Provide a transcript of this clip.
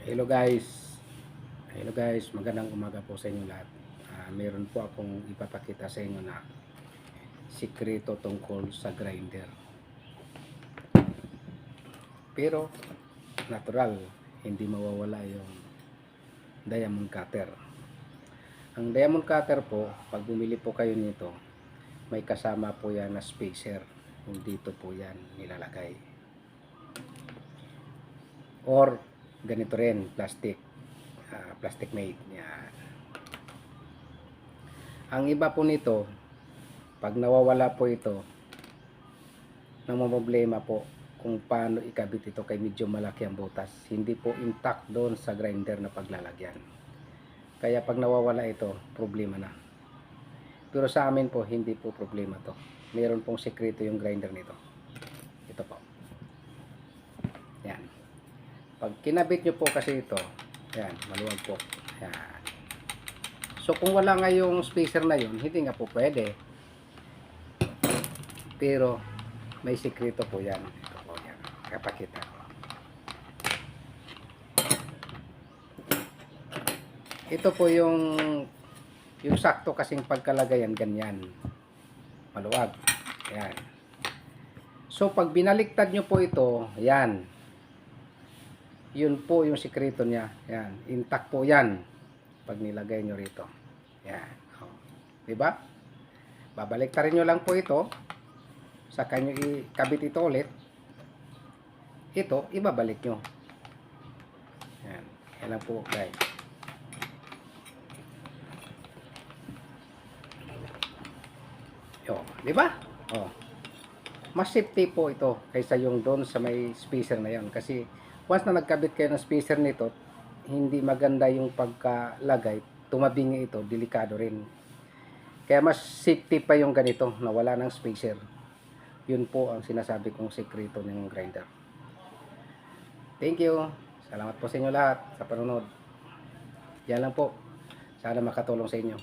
Hello guys. Hello guys, magandang umaga po sa inyo lahat. Meron po akong ipapakita sa inyo na sikreto tungkol sa grinder. Pero natural, hindi mawawala yung diamond cutter. Ang diamond cutter po, pag bumili po kayo nito, may kasama po yan na spacer. Kung dito po yan nilalagay. Or ganito rin, plastic made. Yan. Ang iba po nito, pag nawawala po ito, problema po kung paano ikabit ito kay medyo malaki ang butas. Hindi po intact doon sa grinder na paglalagyan. Kaya pag nawawala ito, problema na. Pero sa amin po, hindi po problema to. Meron pong sekreto yung grinder nito. Ito po. Yan. Pag kinabit nyo po kasi ito, yan, maluwag po. Yan. So kung wala nga yung spacer na yun, hindi nga po pwede. Pero may sikreto po yan. Ito po yan. Kapakita ko. Ito po yung sakto kasing pagkalagayan ganyan. Maluwag. Yan. So pag binaliktad nyo po ito, yan. Yun po yung sikreto niya. Yan. Intact po yan. Pag nilagay nyo rito. Yan. Oh. Diba? Babaliktarin nyo lang po ito. Saka nyo ikabit ito ulit. Ito, ibabalik nyo. Yan. Yan lang po guys. Oh, diba? Oh. Mas safety po ito kaysa yung doon sa may spacer na yan. Kasi once na nagkabit kayo ng spacer nito, hindi maganda yung pagkalagay. Tumabingi ito, delikado rin. Kaya mas safety pa yung ganito na wala ng spacer. Yun po ang sinasabi kong sekreto ng grinder. Thank you. Salamat po sa inyo lahat sa panonood. Yan lang po. Sana makatulong sa inyo.